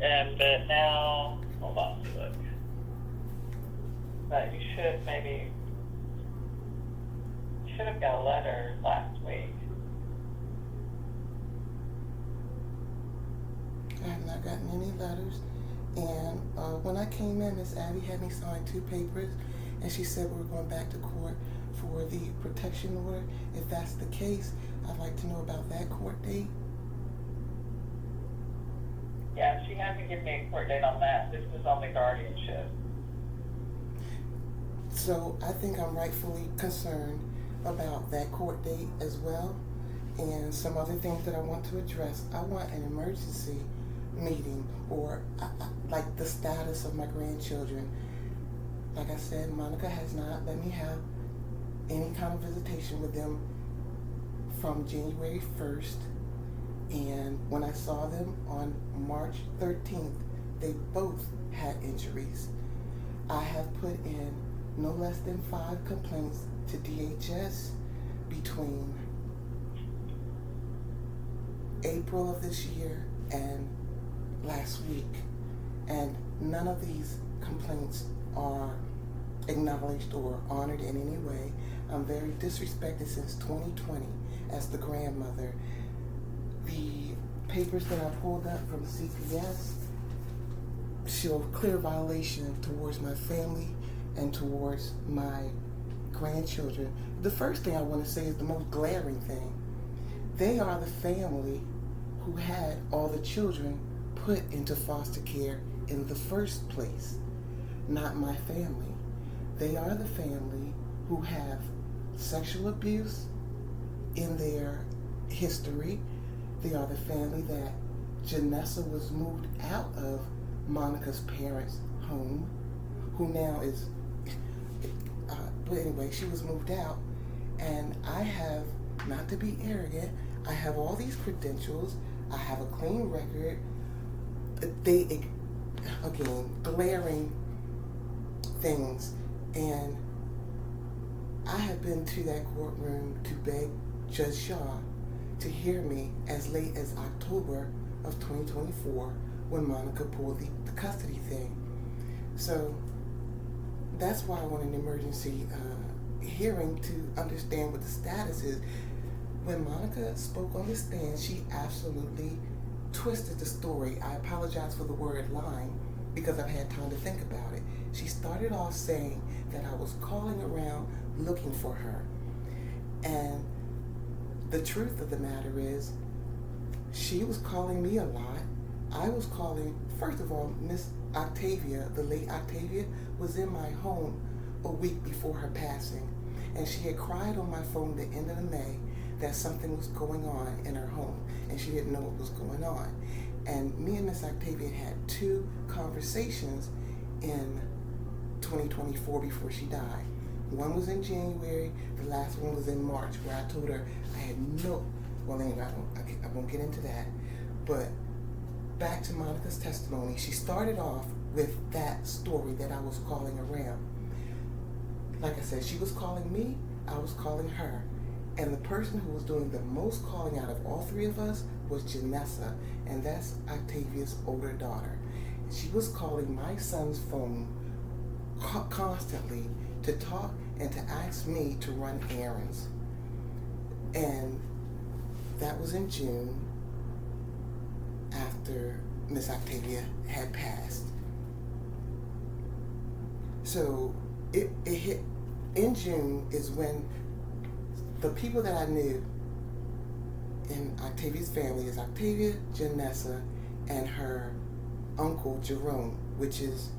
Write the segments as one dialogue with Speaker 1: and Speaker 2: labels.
Speaker 1: But now, hold on, look. But you should have got a letter last week.
Speaker 2: I have not gotten any letters. And when I came in, Miss Abby had me sign 2 papers, and she said we were going back to court for the protection order. If that's the case, I'd like to know about that court date.
Speaker 1: Yeah, she hasn't given me a court date on that. This is only guardianship.
Speaker 2: So I think I'm rightfully concerned about that court date as well. And some other things that I want to address. I want an emergency meeting, or like the status of my grandchildren. Like I said, Monica has not let me have any kind of visitation with them from January 1st. And when I saw them on March 13th, they both had injuries. I have put in no less than 5 complaints to DHS between April of this year and last week, and none of these complaints are acknowledged or honored in any way. I'm very disrespected since 2020 as the grandmother. The papers that I pulled up from CPS show clear violation towards my family and towards my grandchildren. The first thing I want to say is the most glaring thing. They are the family who had all the children put into foster care in the first place, not my family. They are the family who have sexual abuse in their history. They are the family that Janessa was moved out of Monica's parents' home, who now is, but anyway, she was moved out. And I have, not to be arrogant, I have all these credentials. I have a clean record. They, again, glaring things. And I have been to that courtroom to beg Judge Shaw to hear me as late as October of 2024 when Monica pulled the custody thing. So that's why I want an emergency hearing to understand what the status is. When Monica spoke on the stand, she absolutely twisted the story. I apologize for the word lying because I've had time to think about it. She started off saying that I was calling around looking for her. And the truth of the matter is, she was calling me a lot. I was calling, first of all, Miss Octavia, the late Octavia, was in my home a week before her passing. And she had cried on my phone the end of May that something was going on in her home, and she didn't know what was going on. And me and Miss Octavia had 2 conversations in 2024 before she died. One was in January, the last one was in March, where I told her I had no, well anyway, I won't get into that. But back to Monica's testimony, she started off with that story that I was calling around. Like I said, she was calling me, I was calling her. And the person who was doing the most calling out of all 3 of us was Janessa, and that's Octavia's older daughter. She was calling my son's phone constantly to talk and to ask me to run errands. And that was in June, after Miss Octavia had passed. So it hit in June is when the people that I knew in Octavia's family is Octavia, Janessa, and her uncle Jerome, which is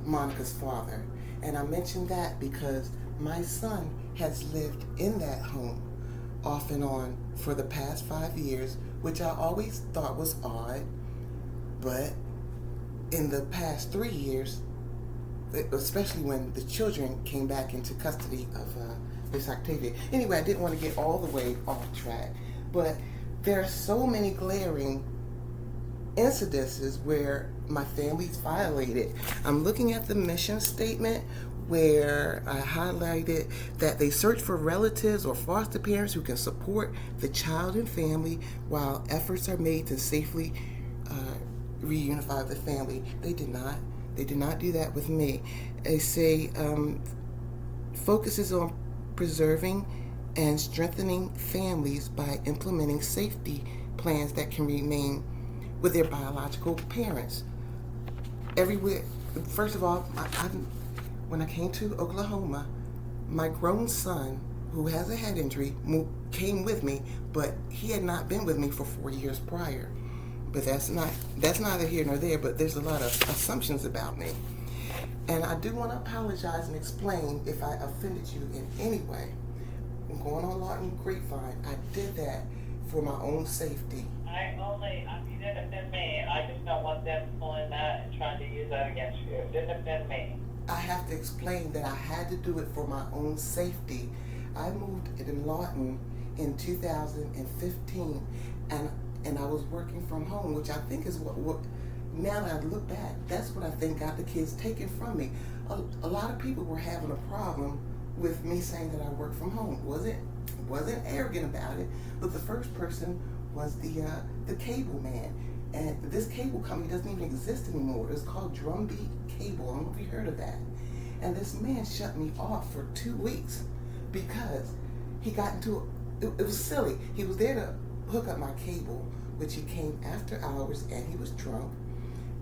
Speaker 2: Monica's father. And I mentioned that because my son has lived in that home off and on for the past 5 years, which I always thought was odd. But in the past 3 years, especially when the children came back into custody of Miss Octavia. Anyway, I didn't want to get all the way off track, but there are so many glaring incidences where my family's violated. I'm looking at the mission statement where I highlighted that they search for relatives or foster parents who can support the child and family while efforts are made to safely reunify the family. They did not. They did not do that with me. They say focuses on preserving and strengthening families by implementing safety plans that can remain with their biological parents. Everywhere. First of all, when I came to Oklahoma, my grown son, who has a head injury, came with me, but he had not been with me for 4 years prior. But that's neither here nor there, but there's a lot of assumptions about me. And I do want to apologize and explain if I offended you in any way. I'm going on Lawton Grapevine. I did that for my own safety.
Speaker 1: You didn't offend me. I just don't want them pulling that and trying to use that against you. It didn't offend me.
Speaker 2: I have to explain that I had to do it for my own safety. I moved in Lawton in 2015, and I was working from home, which I think is what now that I look back, that's what I think got the kids taken from me. A lot of people were having a problem with me saying that I work from home. Wasn't arrogant about it, but the first person was the cable man. And this cable company doesn't even exist anymore. It's called Drumbeat Cable. I don't know if you heard of that. And this man shut me off for 2 weeks because he got into it was silly. He was there to hook up my cable, which he came after hours, and he was drunk.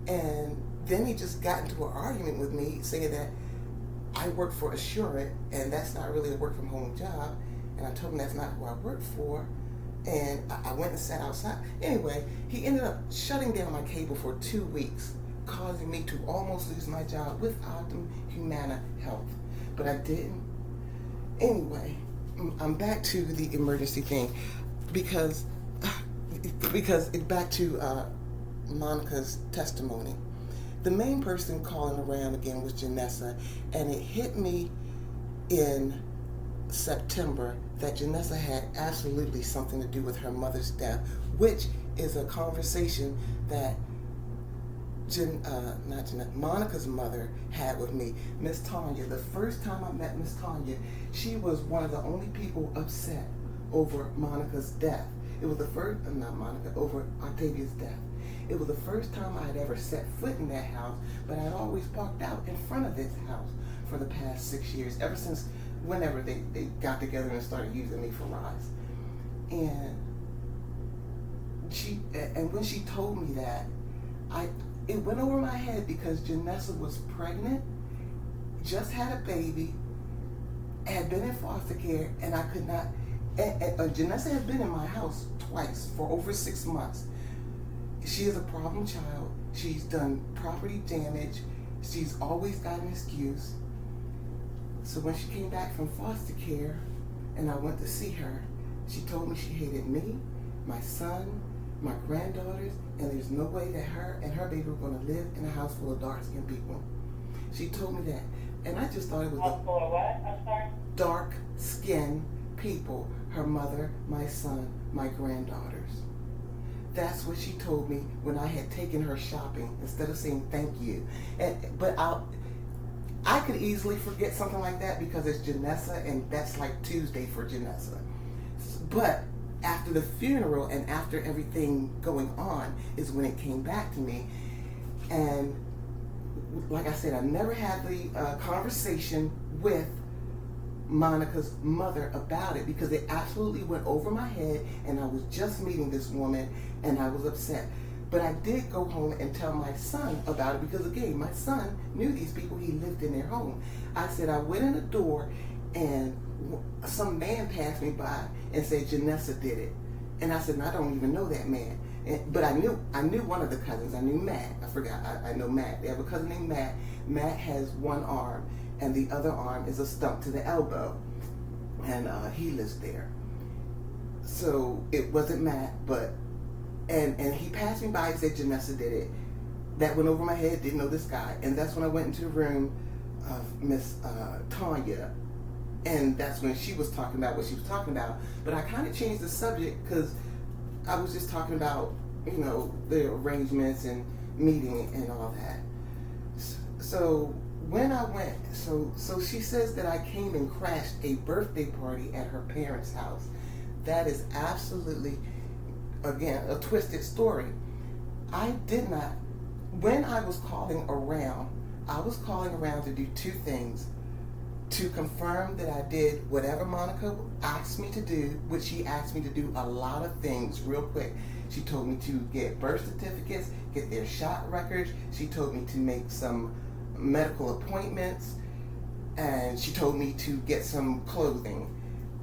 Speaker 2: And then he just got into an argument with me saying that I work for Assurant, and that's not really a work from home job. And I told him that's not who I work for. And I went and sat outside. Anyway, he ended up shutting down my cable for 2 weeks, causing me to almost lose my job with Optum Humana Health. But I didn't. Anyway, I'm back to the emergency thing because it's back to Monica's testimony. The main person calling around again was Janessa, and it hit me in September that Janessa had absolutely something to do with her mother's death, which is a conversation that Monica's mother had with me, Miss Tanya. The first time I met Miss Tanya, she was one of the only people upset over Monica's death. It was the first, over Octavia's death. It was the first time I had ever set foot in that house, but I'd always parked out in front of this house for the past 6 years, ever since whenever they got together and started using me for rides. And when she told me that, it went over my head because Janessa was pregnant, just had a baby, had been in foster care, and I could not. Janessa had been in my house twice for over 6 months. She is a problem child. She's done property damage. She's always got an excuse. So when she came back from foster care and I went to see her, she told me she hated me, my son, my granddaughters, and there's no way that her and her baby were going to live in a house full of dark-skinned people. She told me that. And I just thought it was
Speaker 1: full of what? I'm sorry?
Speaker 2: Dark-skinned people. Her mother, my son, my granddaughters. That's what she told me when I had taken her shopping instead of saying thank you. But I could easily forget something like that because it's Janessa and that's like Tuesday for Janessa. But after the funeral and after everything going on is when it came back to me. And like I said, I never had the conversation with Monica's mother about it because it absolutely went over my head, and I was just meeting this woman and I was upset. But I did go home and tell my son about it because, again, my son knew these people. He lived in their home. I said I went in the door and some man passed me by and said Janessa did it. And I said, I don't even know that man. But I knew one of the cousins. I knew Matt. I forgot. I know Matt. They have a cousin named Matt. Matt has one arm, and the other arm is a stump to the elbow. And he lives there. So it wasn't Matt, but... And he passed me by and said Janessa did it. That went over my head, didn't know this guy. And that's when I went into the room of Miss Tanya. And that's when she was talking about what she was talking about. But I kind of changed the subject because I was just talking about, the arrangements and meeting and all that. So when I went, so she says that I came and crashed a birthday party at her parents' house. That is absolutely, again, a twisted story. I did not when I was calling around to do two things: to confirm that I did whatever Monica asked me to do, which she asked me to do a lot of things real quick. She told me to get birth certificates, get their shot records. She told me to make some medical appointments, and she told me to get some clothing.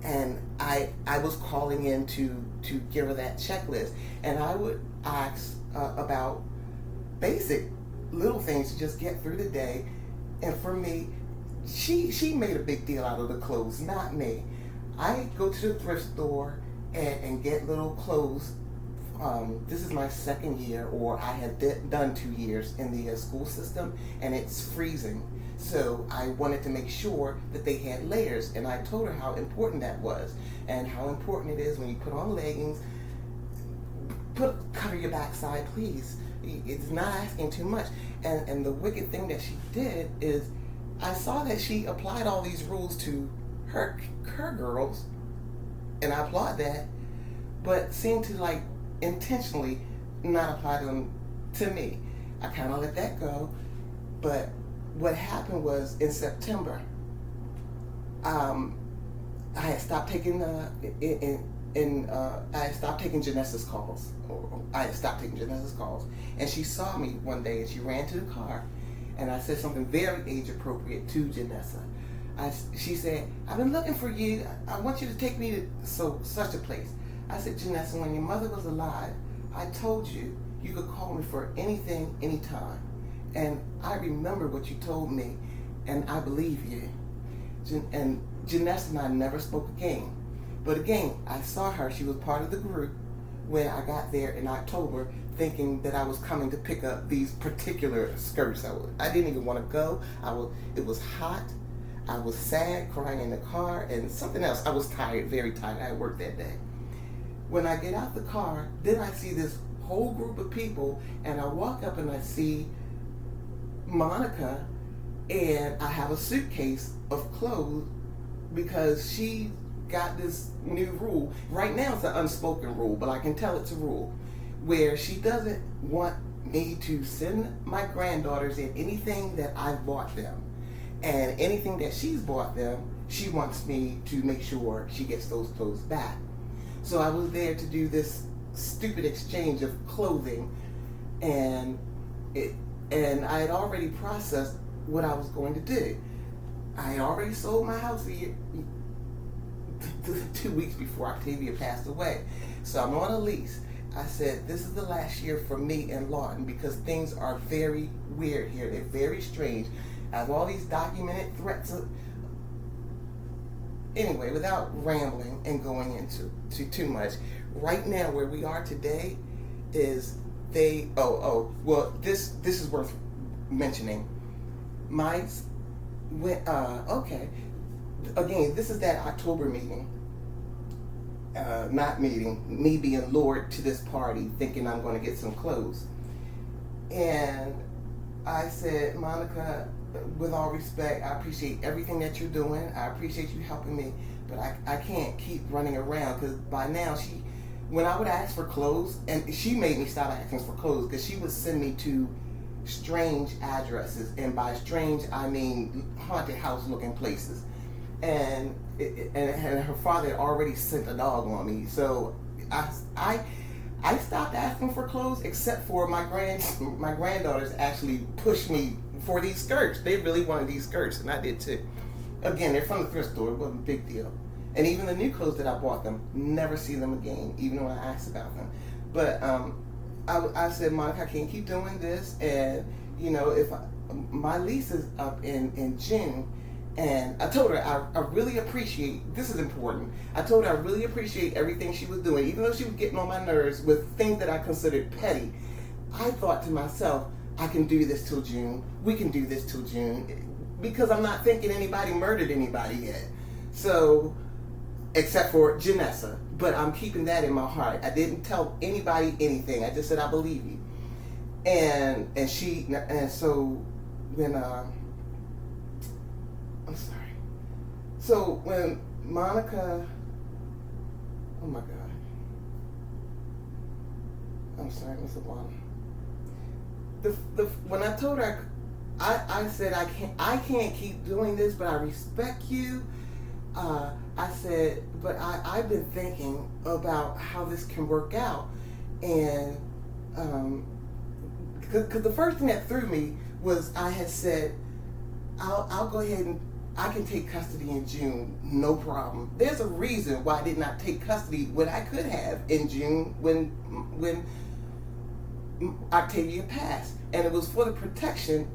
Speaker 2: And I was calling in to give her that checklist, and I would ask about basic little things to just get through the day. And for me, she made a big deal out of the clothes, not me. I go to the thrift store and get little clothes. This is my second year, or I have done 2 years in the school system, and it's freezing. So I wanted to make sure that they had layers, and I told her how important that was, and how important it is when you put on leggings. Cover your backside, please. It's not asking too much. And the wicked thing that she did is, I saw that she applied all these rules to her girls, and I applaud that, but seemed to like intentionally not apply them to me. I kind of let that go. But what happened was, in September, I had stopped taking Janessa's calls. And she saw me one day, and she ran to the car, and I said something very age appropriate to Janessa. She said, "I've been looking for you. I want you to take me to such a place." I said, "Janessa, when your mother was alive, I told you you could call me for anything, anytime. And I remember what you told me, and I believe you." And Janessa and I never spoke again. But again, I saw her. She was part of the group when I got there in October, thinking that I was coming to pick up these particular skirts. I didn't even want to go. It was hot. I was sad, crying in the car, and something else. I was tired, very tired. I had worked that day. When I get out the car, then I see this whole group of people, and I walk up and I see Monica, and I have a suitcase of clothes because she got this new rule. Right now it's an unspoken rule, but I can tell it's a rule, where she doesn't want me to send my granddaughters in anything that I've bought them. And anything that she's bought them, she wants me to make sure she gets those clothes back. So I was there to do this stupid exchange of clothing, and I had already processed what I was going to do. I had already sold my house 2 weeks before Octavia passed away. So I'm on a lease. I said, this is the last year for me in Lawton, because things are very weird here. They're very strange. I have all these documented threats. Anyway, without rambling and going into too much, right now where we are today is this is worth mentioning. Again, this is that October meeting. Me being lured to this party thinking I'm going to get some clothes. And I said, "Monica, with all respect, I appreciate everything that you're doing. I appreciate you helping me, but I can't keep running around," because by now when I would ask for clothes, and she made me stop asking for clothes, because she would send me to strange addresses, and by strange I mean haunted house looking places. And her father had already sent a dog on me, so I stopped asking for clothes, except for my granddaughters actually pushed me for these skirts. They really wanted these skirts, and I did too. Again, they're from the thrift store. It wasn't a big deal. And even the new clothes that I bought them, never see them again, even when I asked about them. But I said, "Monica, I can't keep doing this, and my lease is up in June." And I told her I really appreciate, this is important, I told her I really appreciate everything she was doing, even though she was getting on my nerves with things that I considered petty. I thought to myself, I can do this till June, we can do this till June, because I'm not thinking anybody murdered anybody yet. So, except for Janessa, but I'm keeping that in my heart. I didn't tell anybody anything, I just said I believe you. And so when I'm sorry. So when Monica, oh my God, I'm sorry, Miss Obama. when I told her, I said I can't keep doing this, but I respect you. I said, but I've been thinking about how this can work out, and because the first thing that threw me was I had said I'll go ahead and I can take custody in June, no problem. There's a reason why I did not take custody when I could have in June when Octavia passed, and it was for the protection.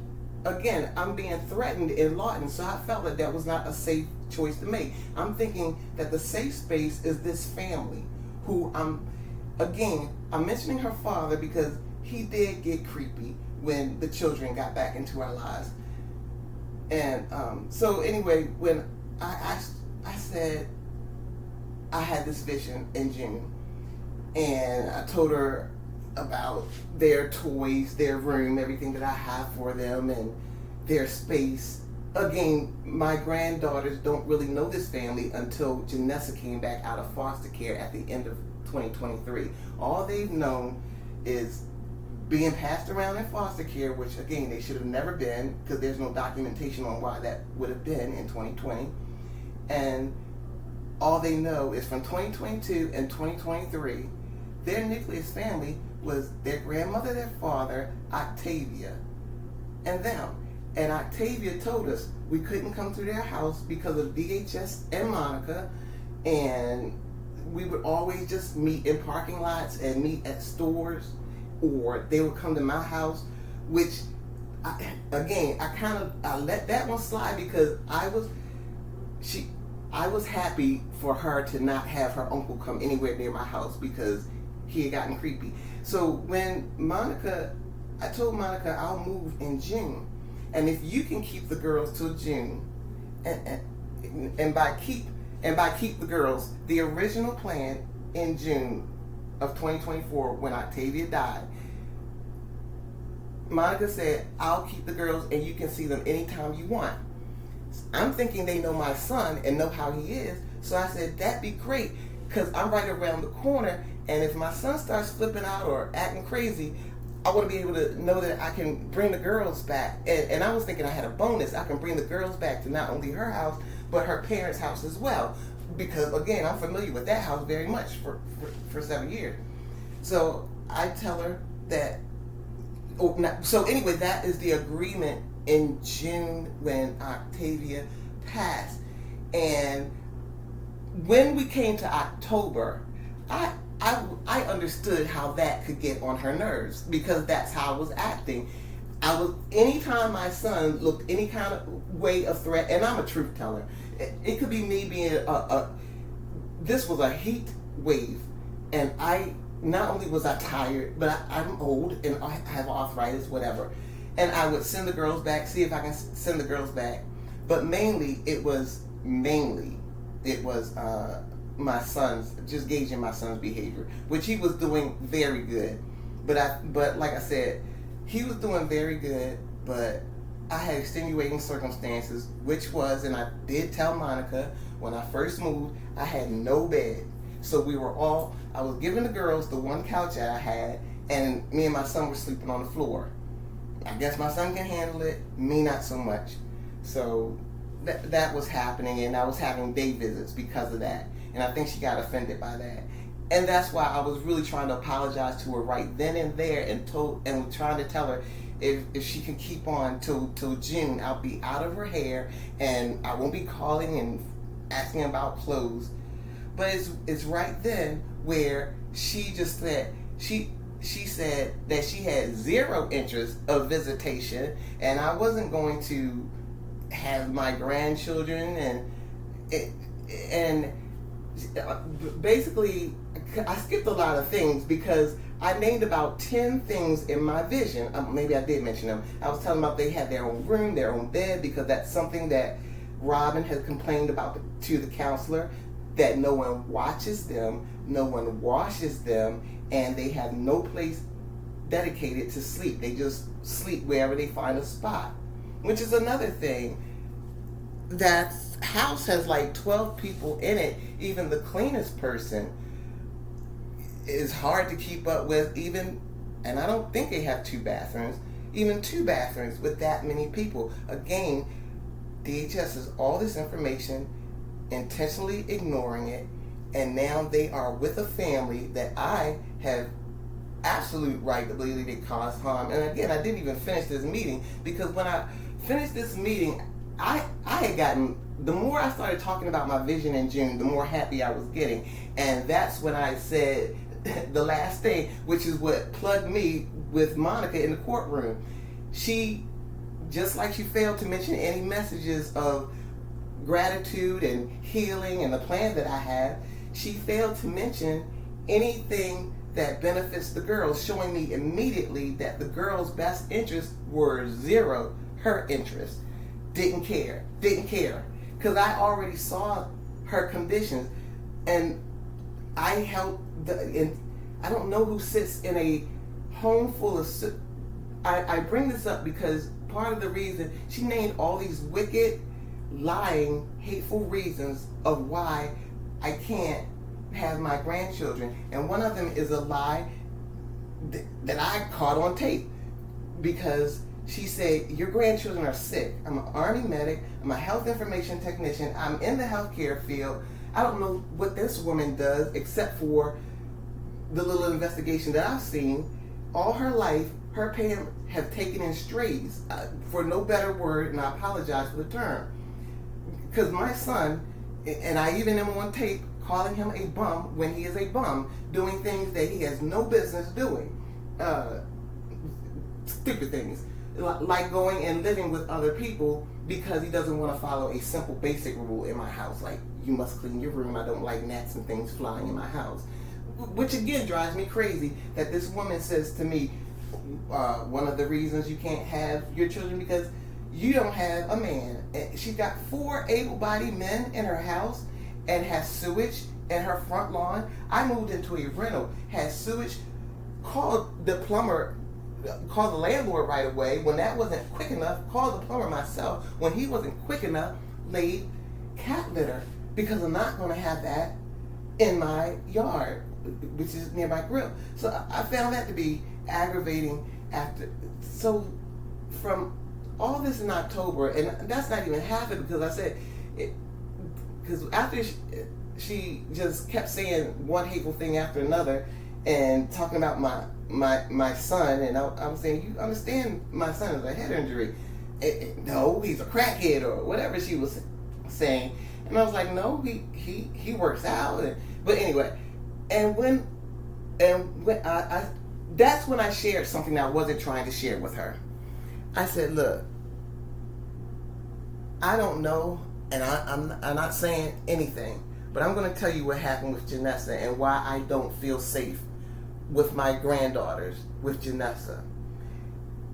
Speaker 2: Again, I'm being threatened in Lawton, so I felt that was not a safe choice to make. I'm thinking that the safe space is this family, who I'm mentioning her father because he did get creepy when the children got back into our lives. And so anyway, when I said I had this vision in June, and I told her about their toys, their room, everything that I have for them, and their space. Again, my granddaughters don't really know this family until Janessa came back out of foster care at the end of 2023. All they've known is being passed around in foster care, which again, they should have never been, because there's no documentation on why that would have been in 2020. And all they know is from 2022 and 2023, their nucleus family was their grandmother, their father, Octavia, and them. And Octavia told us we couldn't come through their house because of DHS and Monica, and we would always just meet in parking lots and meet at stores, or they would come to my house, which I let that one slide because I was happy for her to not have her uncle come anywhere near my house because he had gotten creepy. So when I told Monica I'll move in June, and if you can keep the girls till June, and by keep the girls, the original plan in June of 2024 when Octavia died, Monica said, I'll keep the girls and you can see them anytime you want. I'm thinking they know my son and know how he is, so I said, that'd be great, because I'm right around the corner, and if my son starts flipping out or acting crazy, I want to be able to know that I can bring the girls back. And I was thinking I had a bonus. I can bring the girls back to not only her house, but her parents' house as well. Because, again, I'm familiar with that house very much for 7 years. So I tell her that, so anyway, that is the agreement in June when Octavia passed. And when we came to October, I understood how that could get on her nerves, because that's how I was acting. Anytime my son looked any kind of way of threat, and I'm a truth teller, it could be me being this was a heat wave, and not only was I tired, but I'm old and I have arthritis, whatever, and I would send the girls back, see if I can send the girls back, but mainly it was my son's, just gauging my son's behavior, which he was doing very good. But like I said, he was doing very good, but I had extenuating circumstances, which was, and I did tell Monica, when I first moved, I had no bed. So I was giving the girls the one couch that I had, and me and my son were sleeping on the floor. I guess my son can handle it, me not so much. So that was happening, and I was having day visits because of that. And I think she got offended by that. And that's why I was really trying to apologize to her right then and there, and trying to tell her if she can keep on till June, I'll be out of her hair and I won't be calling and asking about clothes. But it's right then where she just said she said that she had zero interest of visitation, and I wasn't going to have my grandchildren, and basically I skipped a lot of things because I named about 10 things in my vision. Maybe I did mention them. I was telling them about they had their own room, their own bed, because that's something that Robin has complained about to the counselor, that no one watches them, no one washes them, and they have no place dedicated to sleep. They just sleep wherever they find a spot, which is another thing. That house has like 12 people in it. Even the cleanest person is hard to keep up with, and I don't think they have 2 bathrooms. even 2 bathrooms with that many people. Again, DHS has all this information, intentionally ignoring it, and now they are with a family that I have absolute right to believe they caused harm. And again, I didn't even finish this meeting, because when I finished this meeting, I had gotten, the more I started talking about my vision in June, the more happy I was getting. And that's when I said the last thing, which is what plugged me with Monica in the courtroom. She, just like she failed to mention any messages of gratitude and healing and the plan that I have, she failed to mention anything that benefits the girls, showing me immediately that the girls' best interests were zero. Her interest. Didn't care. Because I already saw her conditions, and I helped and I don't know who sits in a home full of, I bring this up because part of the reason, she named all these wicked, lying, hateful reasons of why I can't have my grandchildren. And one of them is a lie that I caught on tape, because she said, your grandchildren are sick. I'm an Army medic. I'm a health information technician. I'm in the healthcare field. I don't know what this woman does except for the little investigation that I've seen. All her life, her parents have taken in strays, for no better word, and I apologize for the term. Because my son, and I even am on tape calling him a bum when he is a bum, doing things that he has no business doing. Stupid things. Like going and living with other people because he doesn't want to follow a simple basic rule in my house, like you must clean your room. I don't like gnats and things flying in my house, which again drives me crazy that this woman says to me, one of the reasons you can't have your children because you don't have a man. And she's got 4 able-bodied men in her house and has sewage in her front lawn. I moved into a rental, had sewage, called the plumber, called the landlord right away. When that wasn't quick enough, called the plumber myself. When he wasn't quick enough, laid cat litter, because I'm not going to have that in my yard, which is near my grill. So I found that to be aggravating. So from all this in October, and that's not even half it, because I said, because after she just kept saying one hateful thing after another and talking about my son, and I was saying, you understand my son has a head injury. No, he's a crackhead or whatever she was saying. And I was like, no, he works out. But anyway, and when I that's when I shared something I wasn't trying to share with her. I said, look, I don't know, and I'm not saying anything, but I'm going to tell you what happened with Janessa and why I don't feel safe with my granddaughters with Janessa.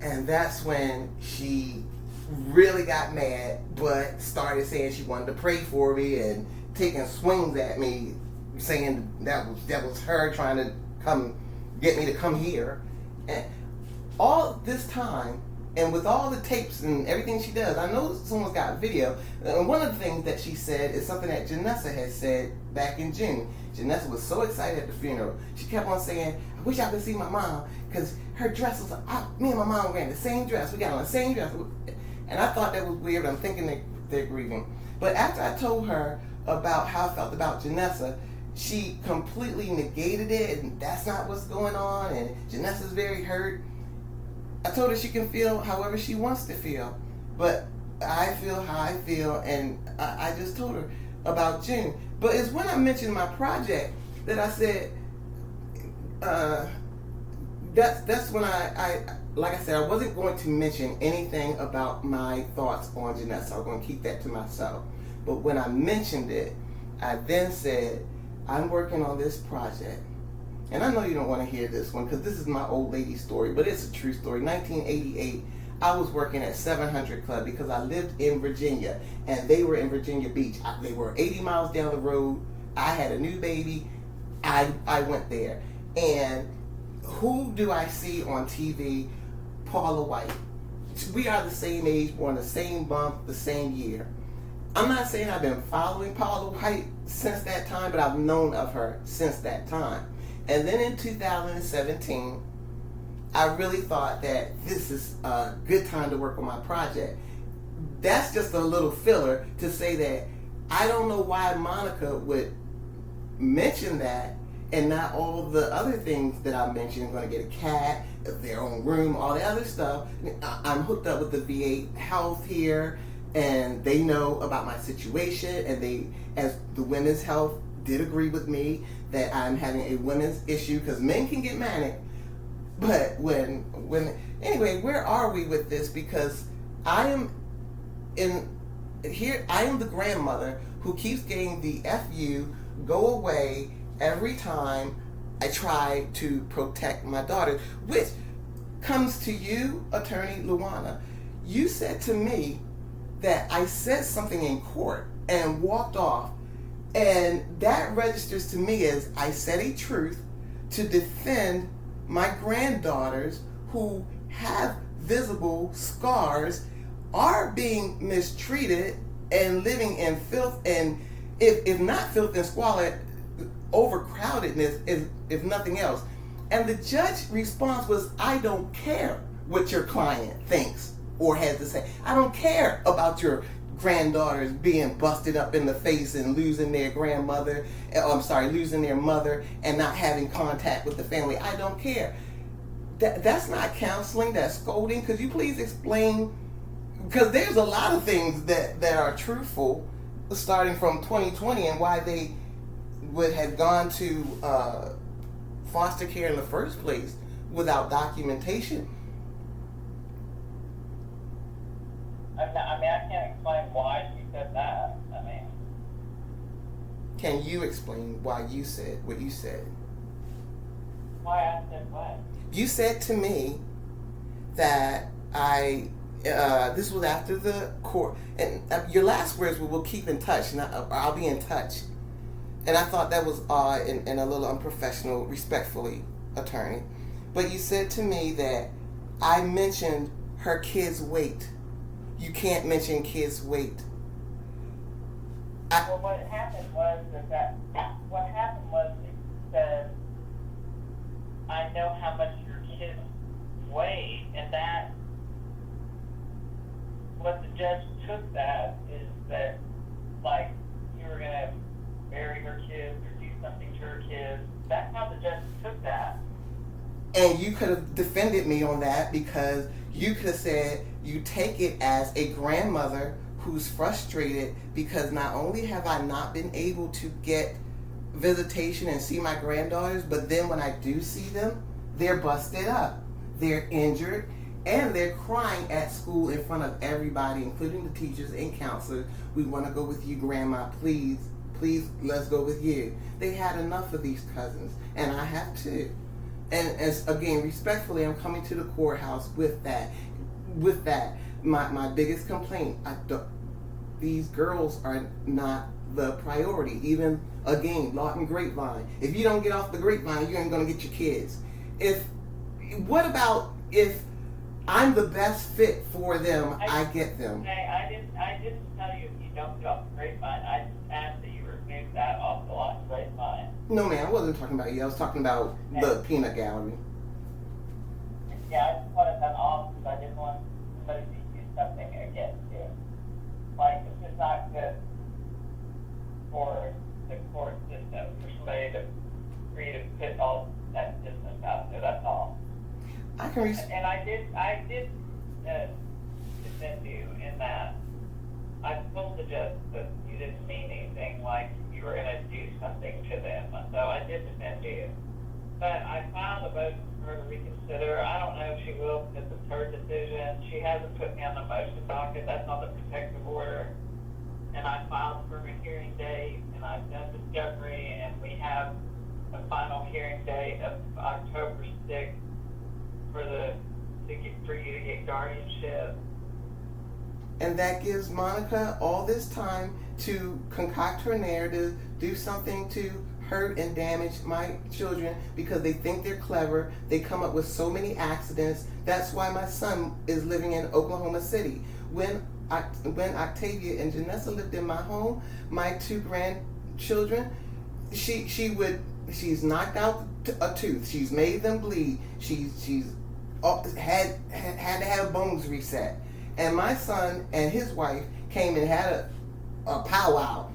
Speaker 2: And that's when she really got mad, but started saying she wanted to pray for me and taking swings at me, saying that was her trying to get me to come here. And all this time, and with all the tapes and everything she does, I know someone's got video. And one of the things that she said is something that Janessa had said back in June. Janessa was so excited at the funeral. She kept on saying, I wish I could see my mom, because her dress was, me and my mom wearing the same dress. We got on the same dress. And I thought that was weird. I'm thinking they're grieving. But after I told her about how I felt about Janessa, she completely negated it, and that's not what's going on, and Janessa's very hurt. I told her she can feel however she wants to feel, but I feel how I feel, and I just told her about June. But it's when I mentioned my project that I said, that's when I like I said, I wasn't going to mention anything about my thoughts on Janessa. I was going to keep that to myself. But when I mentioned it, I then said, I'm working on this project. And I know you don't want to hear this one because this is my old lady story, but it's a true story. 1988, I was working at 700 Club because I lived in Virginia and they were in Virginia Beach. They were 80 miles down the road. I had a new baby. I went there. And who do I see on TV? Paula White. We are the same age, born the same month, the same year. I'm not saying I've been following Paula White since that time, but I've known of her since that time. And then in 2017, I really thought that this is a good time to work on my project. That's just a little filler to say that I don't know why Monica would mention that and not all the other things that I mentioned. Going to get a cat, their own room, all the other stuff. I'm hooked up with the VA health here, and they know about my situation, and they, as the women's health, did agree with me that I'm having a women's issue, because men can get manic, but when anyway, where are we with this? Because I am the grandmother who keeps getting the "fu, go away" every time I try to protect my daughter, which comes to you, Attorney Luana. You said to me that I said something in court and walked off, and that registers to me as I said a truth to defend my granddaughters who have visible scars, are being mistreated and living in filth, and if not filth and squalor, overcrowdedness, if nothing else. And the judge response was, I don't care what your client thinks or has to say. I don't care about your granddaughters being busted up in the face and losing their grandmother, losing their mother and not having contact with the family. I don't care. That's not counseling, that's scolding. Could you please explain? Because there's a lot of things that are truthful, starting from 2020, and why they would have gone to foster care in the first place without documentation.
Speaker 1: I can't explain why she said that.
Speaker 2: Can you explain why you said what you said?
Speaker 1: Why I said what?
Speaker 2: You said to me that this was after the court, and your last words were, "We'll keep in touch," and I'll be in touch. And I thought that was odd and a little unprofessional, respectfully, attorney. But you said to me that I mentioned her kid's weight. You can't mention kids' weight.
Speaker 1: Well, what happened was that she said, I know how much your kids weigh, and that, what the judge took that is that, like, you were going to bury her kids or do something to her kids. That's how the judge took that.
Speaker 2: And you could have defended me on that, because you could have said you take it as a grandmother who's frustrated because not only have I not been able to get visitation and see my granddaughters, but then when I do see them, they're busted up, they're injured, and they're crying at school in front of everybody, including the teachers and counselors. We want to go with you, Grandma, please, let's go with you. They had enough of these cousins, and I have too. And as again, respectfully, I'm coming to the courthouse with that. My biggest complaint, these girls are not the priority. Even, again, Lawton Grapevine. If you don't get off the grapevine, you ain't going to get your kids. What about if I'm the best fit for them, I get them?
Speaker 1: I didn't tell you if you don't get off the grapevine. I just asked that you remove that off the Lawton Grapevine.
Speaker 2: No, man, I wasn't talking about you. I was talking about the peanut gallery.
Speaker 1: Yeah, I just wanted that off because I didn't want somebody to use something against you. Like, this is not good for the court system, for somebody for you to put all that business out there. That's all. And I did defend you in that. I told the judge that you didn't mean anything, like you were going to do something to them. So I did defend you. But I filed a motion for her to reconsider. I don't know if she will because it's her decision. She hasn't put me on the motion docket. That's on the protective order. And I filed for a hearing date, and I've done discovery, and we have a final hearing date of October 6th for you to get guardianship.
Speaker 2: And that gives Monica all this time to concoct her narrative, do something to hurt and damage my children because they think they're clever. They come up with so many accidents. That's why my son is living in Oklahoma City. When Octavia and Janessa lived in my home, my two grandchildren, she's knocked out a tooth. She's made them bleed. She's had to have bones reset. And my son and his wife came and had a powwow,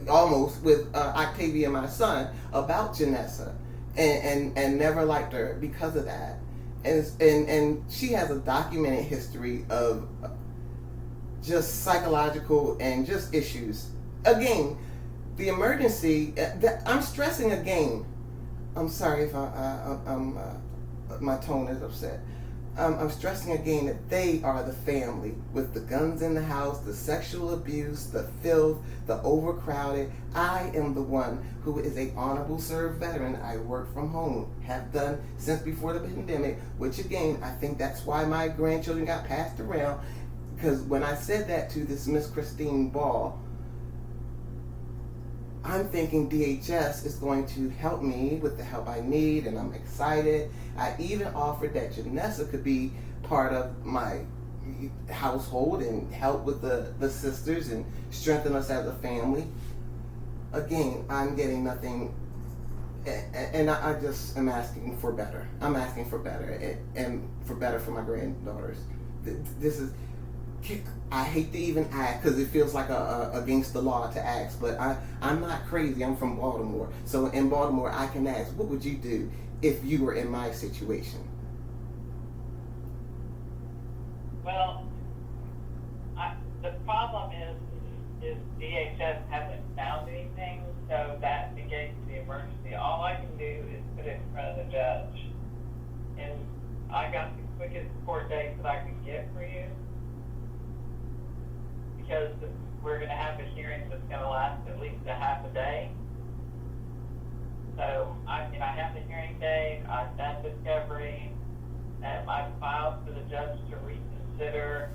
Speaker 2: almost, with Octavia, my son, about Janessa, and never liked her because of that. And she has a documented history of just psychological and just issues. Again, the emergency. I'm stressing again. I'm sorry if my tone is upset. I'm stressing again that they are the family with the guns in the house, the sexual abuse, the filth, the overcrowded. I am the one who is a honorable served veteran. I work from home, have done since before the pandemic, which again, I think that's why my grandchildren got passed around. Because when I said that to this Miss Christine Ball, I'm thinking DHS is going to help me with the help I need, and I'm excited. I even offered that Janessa could be part of my household and help with the sisters and strengthen us as a family. Again, I'm getting nothing, and I just am asking for better. I'm asking for better, and for better for my granddaughters. This is... I hate to even ask because it feels like against the law to ask, but I'm not crazy. I'm from Baltimore. So in Baltimore, I can ask, what would you do if you were in my situation?
Speaker 1: Well, the problem is DHS hasn't found anything, so that negates the emergency. All I can do is put it in front of the judge. And I got the quickest court date that I could get for you, because we're going to have a hearing that's going to last at least a half a day. So I have the hearing date, I've done discovery, and I filed for the judge to reconsider.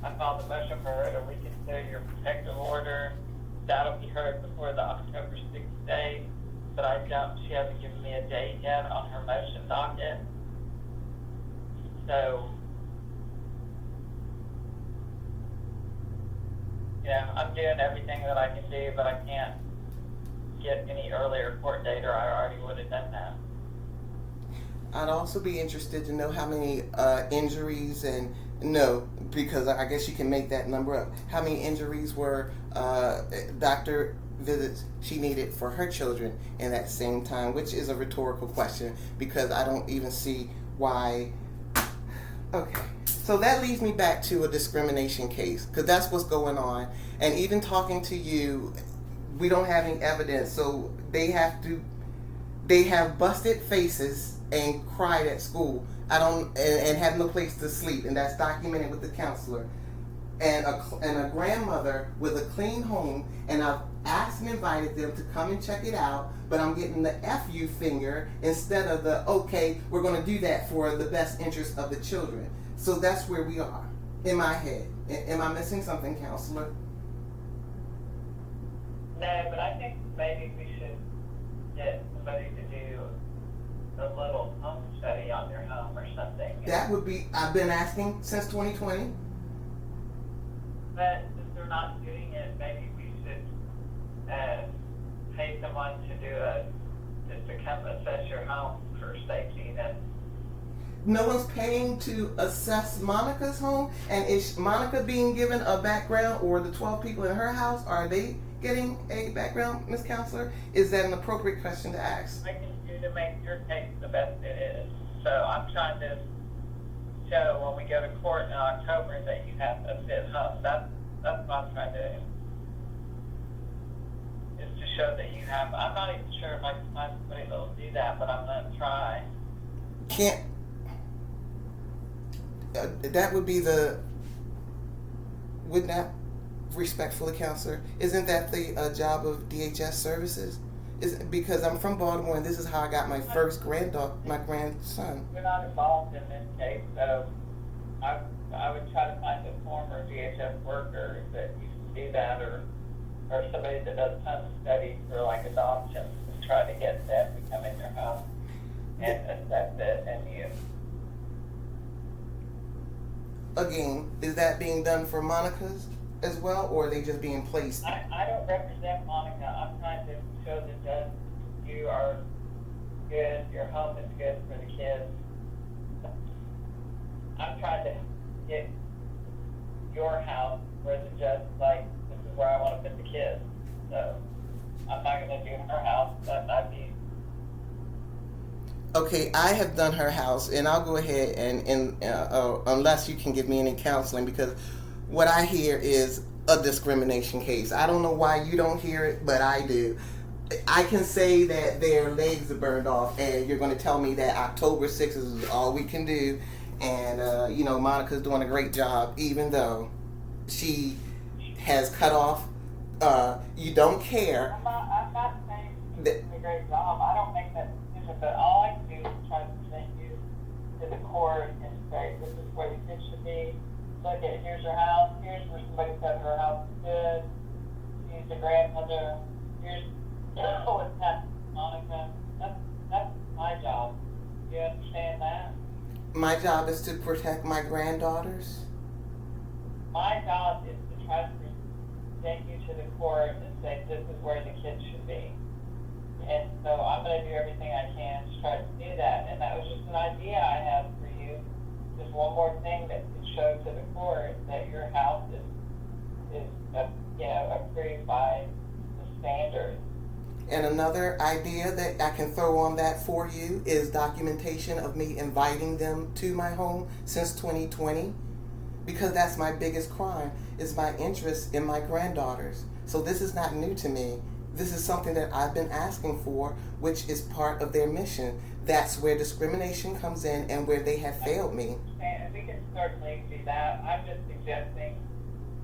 Speaker 1: I filed a motion for her to reconsider your protective order. That'll be heard before the October 6th date, but she hasn't given me a date yet on her motion docket. So, yeah, I'm doing everything that I can do, but I can't get any earlier court date, or I already would have done that.
Speaker 2: I'd also be interested to know how many injuries because I guess you can make that number up. How many injuries were doctor visits she needed for her children in that same time, which is a rhetorical question because I don't even see why. Okay, so that leads me back to a discrimination case because that's what's going on. And even talking to you, we don't have any evidence, so they have busted faces and cried at school. And have no place to sleep, and that's documented with the counselor. And a grandmother with a clean home, and I've asked and invited them to come and check it out, but I'm getting the FU finger instead of the, okay, we're going to do that for the best interest of the children. So that's where we are in my head. Am I missing something, counselor?
Speaker 1: No, but I think maybe we should get somebody to do a little home study on your home or something.
Speaker 2: That would be, I've been asking since 2020.
Speaker 1: But since they're not doing it, maybe we should pay someone to come assess your home for safety.
Speaker 2: No one's paying to assess Monica's home, and is Monica being given a background, or the 12 people in her house, are they getting a background, Ms. Counselor? Is that an appropriate question to ask?
Speaker 1: I can do to make your case the best it is. So I'm trying to show when we go to court in October that you have a fit home. That's what I'm trying to do. Is to show that you have. I'm not even sure if I can find somebody that will do that, but I'm going to try.
Speaker 2: Can't. That would be wouldn't that, respectfully, counselor, isn't that the job of DHS services? Because I'm from Baltimore, and this is how I got my first my grandson.
Speaker 1: We're not involved in this case, so I would try to find a former DHS worker that used to do that, or somebody that does tons of studies for like adoptions, and try to get them to come in your home and assess it and you.
Speaker 2: Again, is that being done for Monica's as well, or are they just being placed?
Speaker 1: I don't represent Monica. I'm trying to show the judge you are good, your home is good for the kids. I'm trying to get your house where the judge is like, this is where I want to put the kids. So I'm not going to do her house, but I'd be.
Speaker 2: Okay, I have done her house, and I'll go ahead and unless you can give me any counseling, because what I hear is a discrimination case. I don't know why you don't hear it, but I do. I can say that their legs are burned off, and you're going to tell me that October 6th is all we can do, and you know, Monica's doing a great job, even though she has cut off. You don't care.
Speaker 1: I'm not saying she's doing a great job. I don't make that decision, but all I can do is try to present you to the court and say, this is where the kids should be. Look at, here's your house. Here's where somebody said her house is good. She's the grandmother. Here's what's happening, Monica. That's my job. Do you understand that?
Speaker 2: My job is to protect my granddaughters.
Speaker 1: My job is to try to present you to the court and say, this is where the kids should be. And so I'm going to do everything I can to try to do that. And that was just an idea I have for you. Just one more thing that could show to the court that your house is approved by the standards.
Speaker 2: And another idea that I can throw on that for you is documentation of me inviting them to my home since 2020, because that's my biggest crime, is my interest in my granddaughters. So this is not new to me. This is something that I've been asking for, which is part of their mission. That's where discrimination comes in and where they have failed me.
Speaker 1: And we can certainly do that. I'm just suggesting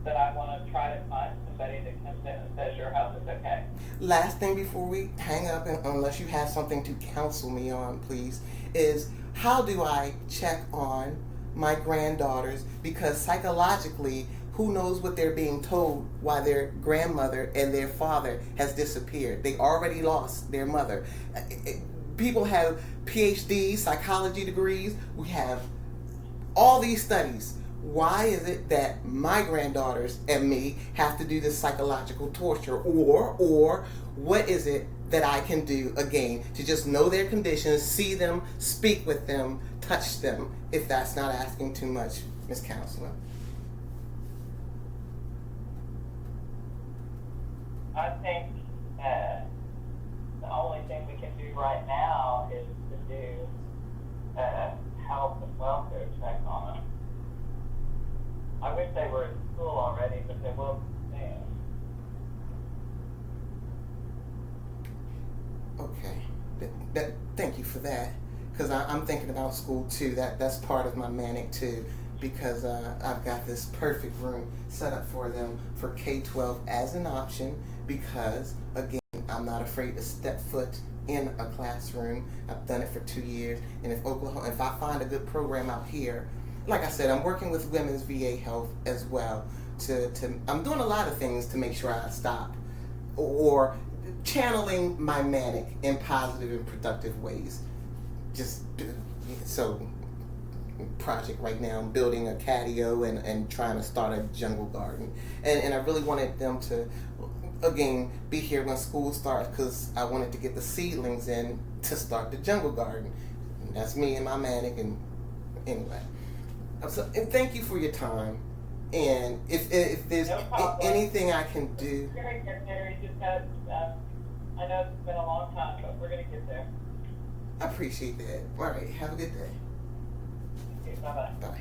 Speaker 1: that I want to try to find somebody that comes in and says your house is okay.
Speaker 2: Last thing before we hang up, and unless you have something to counsel me on, please, is how do I check on my granddaughters? Because psychologically, who knows what they're being told why their grandmother and their father has disappeared. They already lost their mother. People have PhDs, psychology degrees. We have all these studies. Why is it that my granddaughters and me have to do this psychological torture? Or what is it that I can do, again, to just know their conditions, see them, speak with them, touch them, if that's not asking too much, Ms. Counselor?
Speaker 1: I think the only thing we can do right now is to do health and welfare check on them. I wish they were in school already, but they will soon.
Speaker 2: Okay. Thank you for that, because I'm thinking about school too. That's part of my manic too, because I've got this perfect room set up for them for K-12 as an option, because again, I'm not afraid to step foot in a classroom. I've done it for 2 years, and if I find a good program out here, like I said, I'm working with Women's VA Health as well. I'm doing a lot of things to make sure I stop, or channeling my manic in positive and productive ways. Project right now, I'm building a catio and trying to start a jungle garden. And I really wanted them to, again, be here when school starts, because I wanted to get the seedlings in to start the jungle garden. And that's me and my manic, and anyway. And thank you for your time. And if there's anything I can do.
Speaker 1: We're going to get there. You just had, I know it's been a long time, but we're going to get there.
Speaker 2: I appreciate that. All right. Have a good day.
Speaker 1: Okay, bye-bye.
Speaker 2: Bye.